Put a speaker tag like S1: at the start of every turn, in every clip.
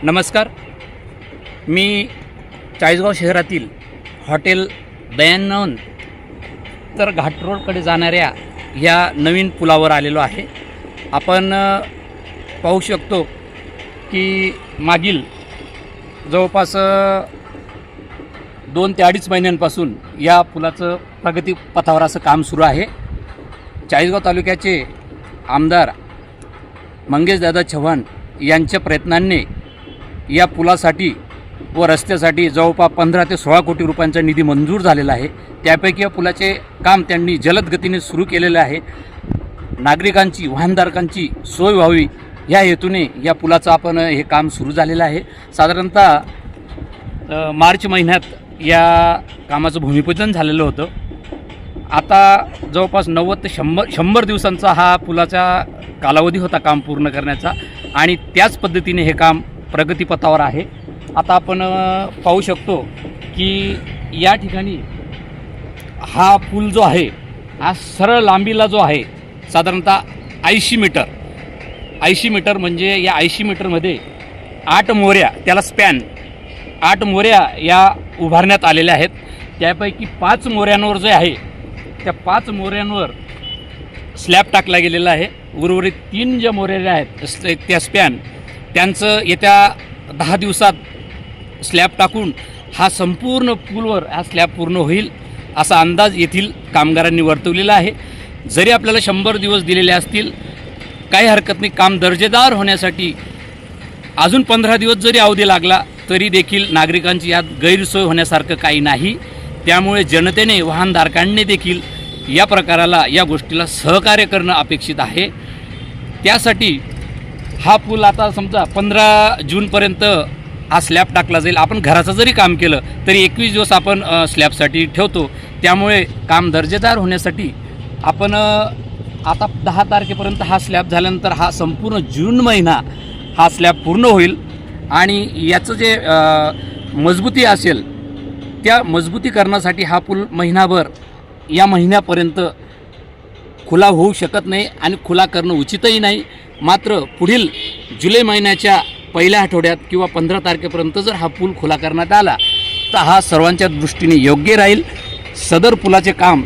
S1: नमस्कार. मी चाळीसगाव शहरातील हॉटेल दयानंद तर घाट रोडकडे जाणाऱ्या या नवीन पुलावर आलेलो आहे. आपण पाहू शकतो की मागील जवळपास 2 ते 2.5 महिन्यांपासून या पुलाचं प्रगतीपथावर असं काम सुरू आहे. चाळीसगाव तालुक्याचे आमदार मंगेशदादा चव्हाण यांच्या प्रयत्नांनी या पुलासाठी व रस्त्यासाठी जवळपास 15 ते 16 कोटी रुपयांचा निधी मंजूर झालेला आहे. त्यापैकी या पुलाचे काम त्यांनी जलद गतीने सुरू केलेले आहे. नागरिकांची वाहनधारकांची सोय व्हावी या हेतूने या पुलाचं हे काम सुरू झालेलं आहे. साधारणतः मार्च महिन्यात या कामाचं भूमिपूजन झालेलं होतं. आता जवळपास 90 ते 100 दिवसांचा हा पुलाचा कालावधी होता काम पूर्ण करण्याचा आणि त्याच पद्धतीने हे काम प्रगतीपथावर आहे. आता आपण पाहू शकतो की या ठिकाणी हा पूल जो आहे हा सरळ लांबीला जो आहे साधारणतः 80 मीटर म्हणजे या 80 मीटरमध्ये 8 मोऱ्या त्याला स्पॅन 8 मोऱ्या या उभारण्यात आलेल्या आहेत. त्यापैकी 5 मोऱ्यांवर जे आहे त्या 5 मोऱ्यांवर स्लॅब टाकला गेलेला आहे. उर्वरित 3 ज्या मोऱ्या आहेत त्या स्पॅन त्यांचं येत्या 10 दिवसात स्लॅब टाकून हा संपूर्ण पूलवर हा स्लॅब पूर्ण होईल असा अंदाज येथील कामगारांनी वर्तवलेला आहे. जरी आपल्याला 100 दिवस दिलेले असतील काही हरकत नाही. काम दर्जेदार होण्यासाठी अजून 15 दिवस जरी अवधी लागला तरी देखील नागरिकांची यात गैरसोय होण्यासारखं काही नाही. त्यामुळे जनतेने वाहनधारकांनी देखील या प्रकाराला या गोष्टीला सहकार्य करणं अपेक्षित आहे. त्यासाठी हा पूल आता समजा 15 जूनपर्यंत हा स्लॅब टाकला जाईल. आपण घराचं जरी काम केलं तरी 21 दिवस आपण स्लॅबसाठी ठेवतो. त्यामुळे काम दर्जेदार होण्यासाठी आपण आता 10 तारखेपर्यंत हा स्लॅब झाल्यानंतर हा संपूर्ण जून महिना हा स्लॅब पूर्ण होईल आणि याचं जे मजबूती असेल त्या मजबूतीकरणासाठी हा पूल महिनाभर या महिन्यापर्यंत खुला होऊ शकत नाही आणि खुला करणं उचितही नाही. मात्र पुढील जुलै महिन्याच्या पहिल्या आठवड्यात किंवा 15 तारखेपर्यंत जर हा पूल खुला करण्यात आला तर हा सर्वांच्या दृष्टीने योग्य राहील. सदर पुलाचे काम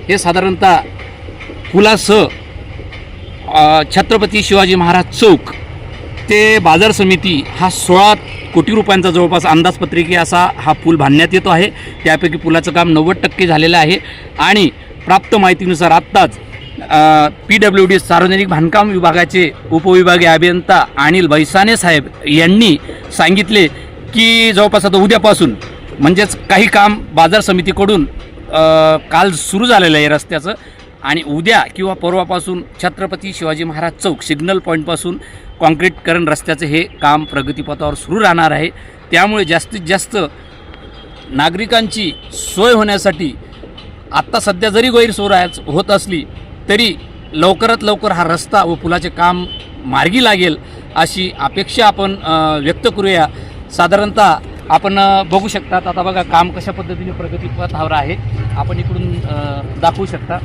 S1: हे साधारणतः पुलासह छत्रपती शिवाजी महाराज चौक ते बाजार समिती हा 16 कोटी रुपयांचा जवळपास अंदाजपत्रकी असा हा पूल बांधण्यात येतो आहे. त्यापैकी पुलाचं काम 90% झालेलं आहे आणि प्राप्त माहितीनुसार आत्ताच PWD सार्वजनिक बांधकाम विभागाचे उपविभागीय अभियंता अनिल बैसाने साहेब यांनी सांगितले की जवळपास आता उद्यापासून म्हणजेच काही काम बाजार समितीकडून काल सुरू झालेलं आहे रस्त्याचं आणि उद्या किंवा परवापासून छत्रपती शिवाजी महाराज चौक सिग्नल पॉईंटपासून कॉन्क्रीटकरण रस्त्याचं हे काम प्रगतीपथावर सुरू राहणार आहे. त्यामुळे जास्तीत जास्त नागरिकांची सोय होण्यासाठी आत्ता सध्या जरी गैरसोय होत असली तरी लवकरात लवकर हा रस्ता व पुलाचे काम मार्गी लागेल अशी अपेक्षा आपण व्यक्त करूया. साधारणतः आपण बघू शकता आता बघा काम कशा पद्धतीने प्रगतीपथावर आहे. आपण इकडून दाखवू शकता.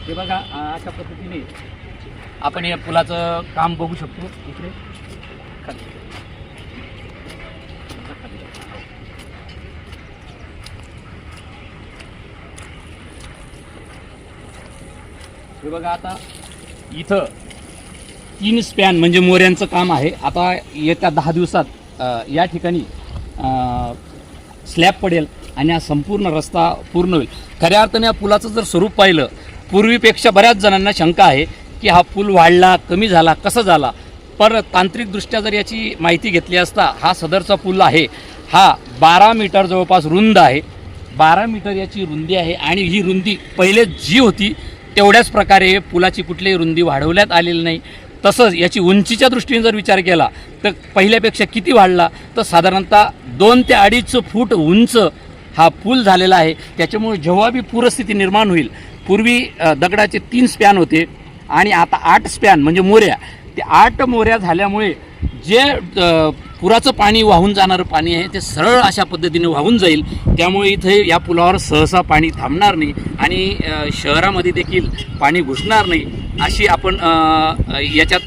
S1: हे बघा अशा पद्धतीने आपण या पुलाचं काम बघू शकतो. इकडे हे बघा आता इथं 3 स्पॅन म्हणजे मोऱ्यांचं काम आहे. आता येत्या 10 दिवसात या ठिकाणी स्लॅब पडेल आणि हा संपूर्ण रस्ता पूर्ण होईल. खऱ्या अर्थाने या पुलाचं जर स्वरूप पाहिलं पूर्वीपेक्षा बऱ्याच जणांना शंका आहे की हा पूल वाढला कमी झाला कसा झाला. पण तांत्रिकदृष्ट्या जर याची माहिती घेतली असता हा सदरचा पूल आहे हा 12 मीटर जवळपास रुंद आहे. 12 मीटर याची रुंदी आहे आणि ही रुंदी पहिले जी होती तेवढ्याच प्रकारे पुलाची कुठलीही रुंदी वाढवण्यात आलेली नाही. तसंच याची उंचीच्या दृष्टीने जर विचार केला तर पहिल्यापेक्षा किती वाढला तर साधारणतः 2 ते 2.5 फूट उंच हा पूल झालेला आहे. त्याच्यामुळे जेव्हा बी पूरस्थिती निर्माण होईल पूर्वी दगडाचे 3 स्पॅन होते आणि आता 8 स्पॅन म्हणजे मोऱ्या ते 8 मोऱ्या झाल्यामुळे जे पुराचं पाणी वाहून जाणारं पाणी आहे ते सरळ अशा पद्धतीने वाहून जाईल. त्यामुळे इथे या पुलावर सहसा पाणी थांबणार नाही आणि शहरामध्ये देखील पाणी घुसणार नाही अशी आपण याच्यात